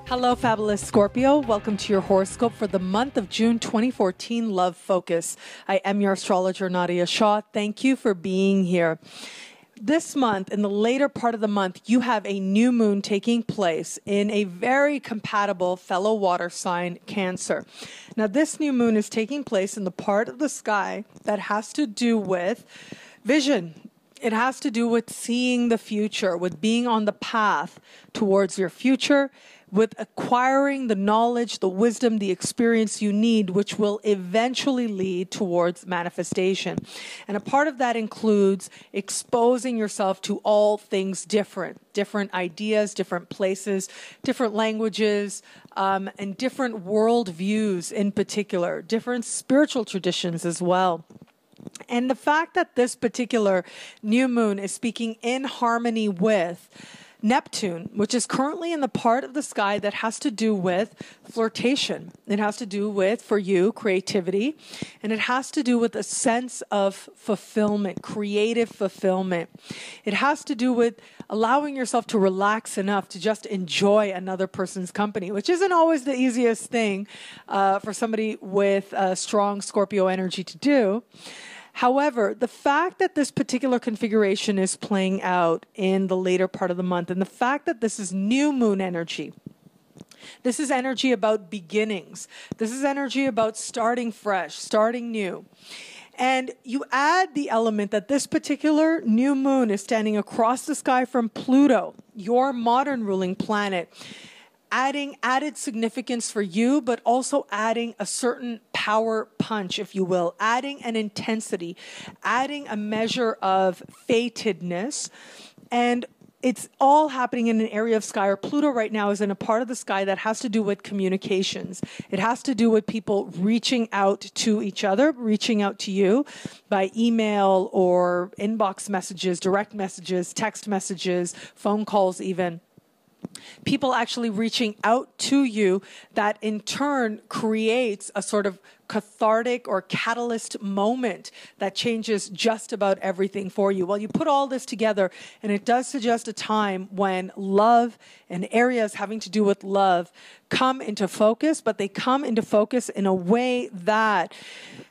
Hello, fabulous Scorpio. Welcome to your horoscope for the month of June 2014, Love Focus. I am your astrologer, Nadiya Shah. Thank you for being here. This month, in the later part of the month, you have a new moon taking place in a very compatible fellow water sign, Cancer. Now, this new moon is taking place in the part of the sky that has to do with vision. It has to do with seeing the future, with being on the path towards your future, with acquiring the knowledge, the wisdom, the experience you need, which will eventually lead towards manifestation. And a part of that includes exposing yourself to all things different ideas, different places, different languages, and different world views in particular, different spiritual traditions as well. And the fact that this particular new moon is speaking in harmony with Neptune, which is currently in the part of the sky that has to do with flirtation. It has to do with, for you, creativity. And it has to do with a sense of fulfillment, creative fulfillment. It has to do with allowing yourself to relax enough to just enjoy another person's company, which isn't always the easiest thing for somebody with a strong Scorpio energy to do. However, the fact that this particular configuration is playing out in the later part of the month, and the fact that this is new moon energy, this is energy about beginnings. This is energy about starting fresh, starting new. And you add the element that this particular new moon is standing across the sky from Pluto, your modern ruling planet, adding added significance for you, but also adding a certain power punch, if you will, adding an intensity, adding a measure of fatedness. And it's all happening in an area of sky, or Pluto right now is in a part of the sky that has to do with communications. It has to do with people reaching out to each other, reaching out to you by email or inbox messages, direct messages, text messages, phone calls even. People actually reaching out to you that in turn creates a sort of cathartic or catalyst moment that changes just about everything for you. Well, you put all this together and it does suggest a time when love and areas having to do with love come into focus, but they come into focus in a way that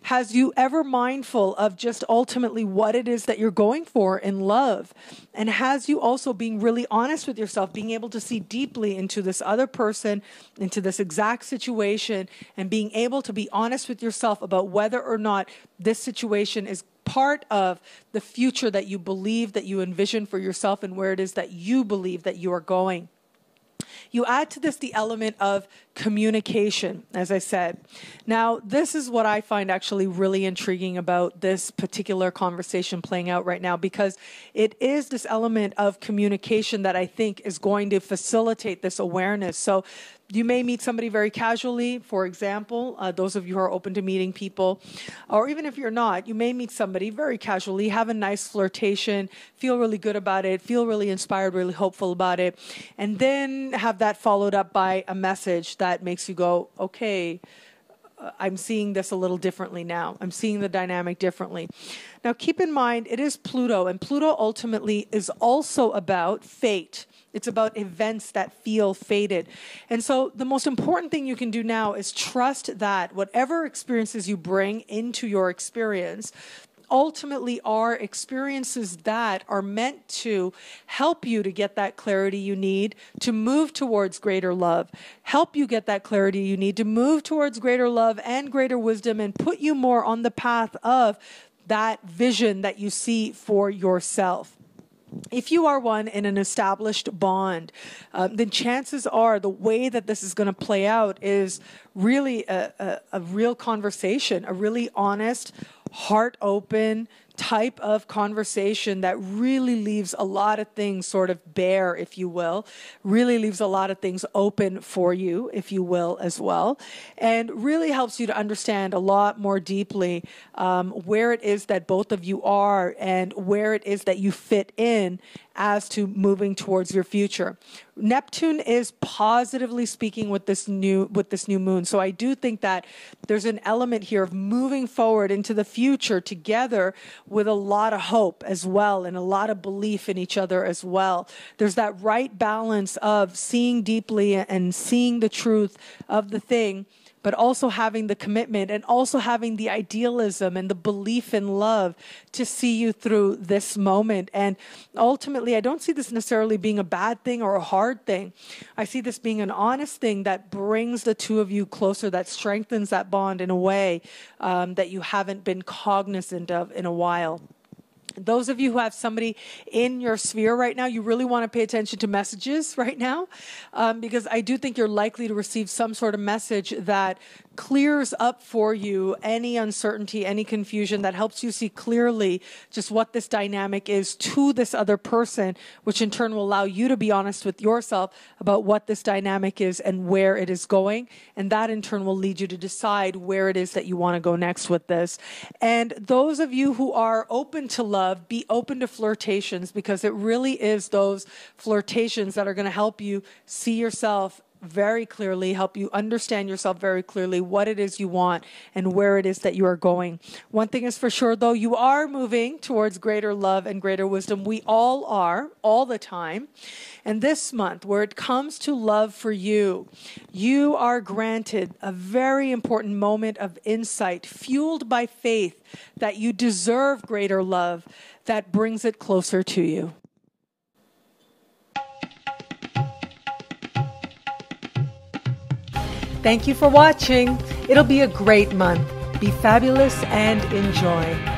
has you ever mindful of just ultimately what it is that you're going for in love, and has you also being really honest with yourself, being able to see deeply into this other person, into this exact situation, and being able to be honest with yourself about whether or not this situation is part of the future that you believe, that you envision for yourself, and where it is that you believe that you are going. You add to this the element of communication, as I said. Now, this is what I find actually really intriguing about this particular conversation playing out right now, because it is this element of communication that I think is going to facilitate this awareness. So you may meet somebody very casually, for example, those of you who are open to meeting people, or even if you're not, you may meet somebody very casually, have a nice flirtation, feel really good about it, feel really inspired, really hopeful about it, and then have that followed up by a message that makes you go, okay, I'm seeing this a little differently now. I'm seeing the dynamic differently. Now, keep in mind, it is Pluto, and Pluto ultimately is also about fate. It's about events that feel fated. And so the most important thing you can do now is trust that whatever experiences you bring into your experience ultimately are experiences that are meant to help you to get that clarity you need to move towards greater love, help you get that clarity you need to move towards greater love and greater wisdom, and put you more on the path of that vision that you see for yourself. If you are one in an established bond, then chances are the way that this is going to play out is really a real conversation, a really honest, heart open type of conversation that really leaves a lot of things sort of bare, if you will, really leaves a lot of things open for you, if you will, as well, and really helps you to understand a lot more deeply where it is that both of you are and where it is that you fit in as to moving towards your future. Neptune is positively speaking with this new moon. So I do think that there's an element here of moving forward into the future together with a lot of hope as well, and a lot of belief in each other as well. There's that right balance of seeing deeply and seeing the truth of the thing, but also having the commitment and also having the idealism and the belief in love to see you through this moment. And ultimately, I don't see this necessarily being a bad thing or a hard thing. I see this being an honest thing that brings the two of you closer, that strengthens that bond in a way that you haven't been cognizant of in a while. Those of you who have somebody in your sphere right now, you really want to pay attention to messages right now, because I do think you're likely to receive some sort of message that clears up for you any uncertainty, any confusion, that helps you see clearly just what this dynamic is to this other person, which in turn will allow you to be honest with yourself about what this dynamic is and where it is going. And that in turn will lead you to decide where it is that you want to go next with this. And those of you who are open to love, be open to flirtations, because it really is those flirtations that are going to help you see yourself very clearly, help you understand yourself very clearly, what it is you want and where it is that you are going. One thing is for sure, though, you are moving towards greater love and greater wisdom. We all are, all the time. And this month, where it comes to love for you, you are granted a very important moment of insight, fueled by faith that you deserve greater love that brings it closer to you. Thank you for watching. It'll be a great month. Be fabulous and enjoy.